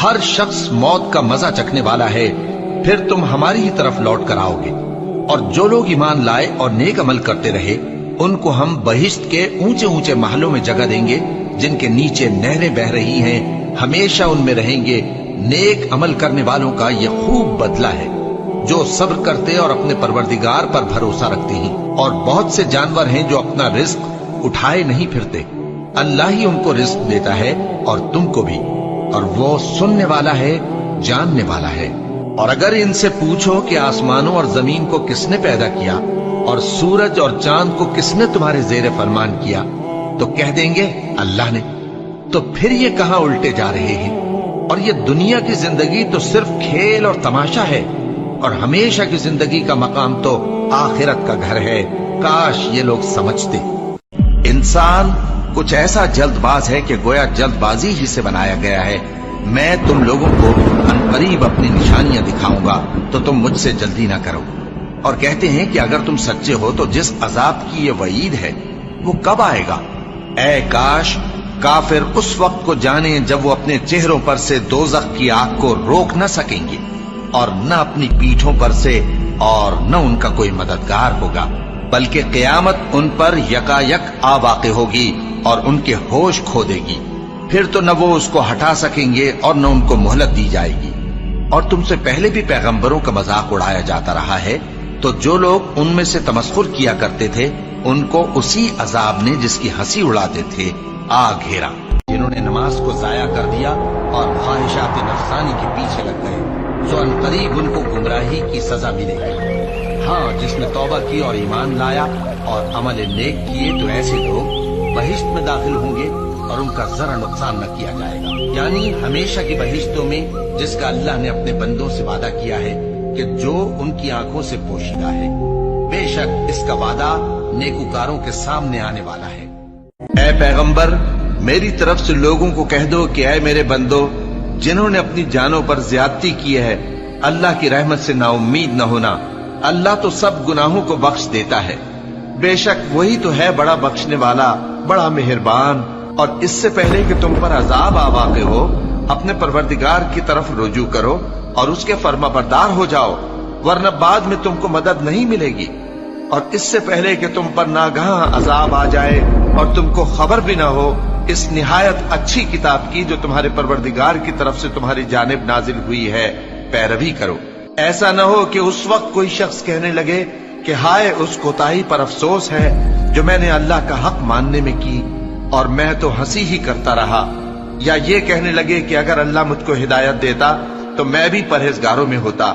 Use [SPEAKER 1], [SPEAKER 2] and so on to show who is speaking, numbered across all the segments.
[SPEAKER 1] हर शख्स मौत का मजा चखने वाला है, फिर तुम हमारी ही तरफ लौट कर आओगे। और जो लोग ईमान लाए और नेक अमल करते रहे, उनको हम बहिश्त के ऊंचे ऊंचे महलों में जगह देंगे, जिनके नीचे नहरें बह रही हैं, हमेशा उनमें रहेंगे। नेक अमल करने वालों का ये खूब बदला है, जो सब्र करते और अपने परवरदिगार पर भरोसा रखते हैं। और बहुत से जानवर हैं जो अपना रिस्क उठाए नहीं फिरते, अल्लाह ही उनको रिस्क देता है और तुमको भी, और वो सुनने वाला है, जानने वाला है। और अगर इनसे पूछो कि आसमानों और जमीन को किसने पैदा किया और सूरज और चांद को किसने तुम्हारे जेर फरमान किया, तो कह देंगे अल्लाह ने। तो फिर ये कहां उल्टे जा रहे हैं? और ये दुनिया की जिंदगी तो सिर्फ खेल और तमाशा है, और हमेशा की जिंदगी का मकाम तो आखिरत का घर है। काश ये लोग समझते। इंसान कुछ ऐसा जल्दबाज है कि गोया जल्दबाजी ही से बनाया गया है। मैं तुम लोगों को अनकरीब अपनी निशानियां दिखाऊंगा, तो तुम मुझसे जल्दी ना करो। और कहते हैं कि अगर तुम सच्चे हो तो जिस अजाब की ये वईद है वो कब आएगा? ऐ काश काफिर उस वक्त को जाने जब वो अपने चेहरों पर से दोज़ख की आग को रोक न सकेंगे, और न अपनी पीठों पर से, और न उनका कोई मददगार होगा, बल्कि क़यामत उन पर यकायक आ वाक़े होगी और उनके होश खो देगी। फिर तो न वो उसको हटा सकेंगे और न उनको मोहलत दी जाएगी। और तुमसे पहले भी पैगंबरों का मजाक उड़ाया जाता रहा है, तो जो लोग उनमें से तमस्खुर किया करते थे, उनको उसी अजाब ने जिसकी हंसी उड़ाते थे आ घेरा। जिन्होंने नमाज को जाया कर दिया और ख्वाहिशात नफसानी के पीछे लग गए, जो अनकरीब उनको गुमराही की सजा मिलेगी। हाँ, जिसने तौबा की और ईमान लाया और अमल नेक किए, तो ऐसे लोग बहिश्त में दाखिल होंगे और उनका जरा नुकसान न किया जाएगा। यानी हमेशा की बहिश्तों में, जिसका अल्लाह ने अपने बंदों से वादा किया है कि जो उनकी आंखों से पोशीदा है। बेशक इसका वादा नेकुकारों के सामने आने वाला है। ऐ पैगंबर, मेरी तरफ से लोगों को कह दो कि ऐ मेरे बंदो, जिन्होंने अपनी जानों पर ज्यादती की है, अल्लाह की रहमत से नाउम्मीद न होना। अल्लाह तो सब गुनाहों को बख्श देता है। बेशक वही तो है बड़ा बख्शने वाला, बड़ा मेहरबान। और इससे पहले कि तुम पर अजाब आ वाक़े हो, अपने परवरदिगार की तरफ रुजू करो और उसके फर्माबरदार हो जाओ, वरना बाद में तुमको मदद नहीं मिलेगी। और इससे पहले कि तुम पर नागहां अजाब आ जाए और तुमको खबर भी ना हो इस निहायत अच्छी किताब की जो तुम्हारे परवरदिगार की तरफ से तुम्हारी जानिब नाजिल हुई है, पैरवी करो। ऐसा न हो कि उस वक्त कोई शख्स कहने लगे कि हाय उस कोताही पर अफसोस है जो मैंने अल्लाह का हक मानने में की, और मैं तो हंसी ही करता रहा। या ये कहने लगे कि अगर अल्लाह मुझको हिदायत देता तो मैं भी परहेजगारों में होता।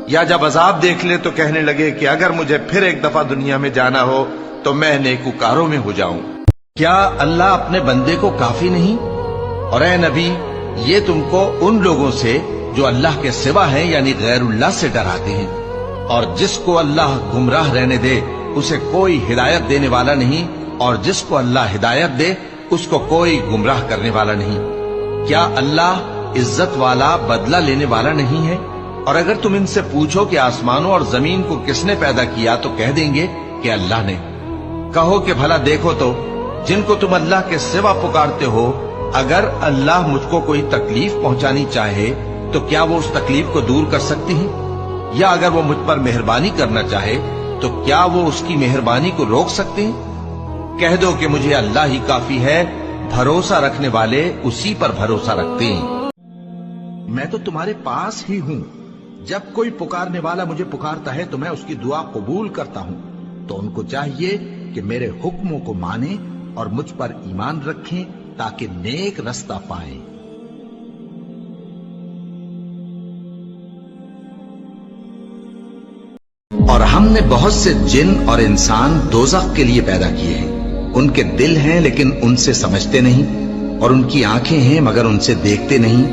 [SPEAKER 1] या जब अजाब देख ले तो कहने लगे कि अगर मुझे फिर एक दफा दुनिया में जाना हो तो मैं नेकुकारों में हो जाऊं। क्या अल्लाह अपने बंदे को काफी नहीं? और ऐ नबी, ये तुमको उन लोगों से जो अल्लाह के सिवा हैं यानी गैरुल्लाह से डराते हैं, और जिसको अल्लाह गुमराह रहने दे उसे कोई हिदायत देने वाला नहीं, और जिसको अल्लाह हिदायत दे उसको कोई गुमराह करने वाला नहीं। क्या अल्लाह इज्जत वाला, बदला लेने वाला नहीं है? और अगर तुम इनसे पूछो कि आसमानों और जमीन को किसने पैदा किया, तो कह देंगे कि अल्लाह ने। कहो कि भला देखो तो, जिनको तुम अल्लाह के सिवा पुकारते हो, अगर अल्लाह मुझको कोई तकलीफ पहुंचानी चाहे तो क्या वो उस तकलीफ को दूर कर सकती हैं? या अगर वो मुझ पर मेहरबानी करना चाहे तो क्या वो उसकी मेहरबानी को रोक सकते हैं? कह दो कि मुझे अल्लाह ही काफी है, भरोसा रखने वाले उसी पर भरोसा रखते हैं। मैं तो तुम्हारे पास ही हूं। जब कोई पुकारने वाला मुझे पुकारता है तो मैं उसकी दुआ कबूल करता हूं। तो उनको चाहिए कि मेरे हुक्मों को माने और मुझ पर ईमान रखें ताकि नेक रास्ता पाएं। और हमने बहुत से जिन और इंसान दोज़ख के लिए पैदा किए हैं। उनके दिल हैं लेकिन उनसे समझते नहीं, और उनकी आंखें हैं मगर उनसे देखते नहीं,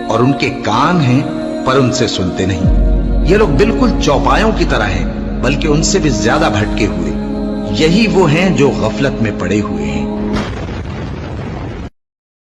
[SPEAKER 1] और उनके कान हैं पर उनसे सुनते नहीं। ये लोग बिल्कुल चौपायों की तरह हैं, बल्कि उनसे भी ज्यादा भटके हुए। यही वो हैं जो गफलत में पड़े हुए हैं।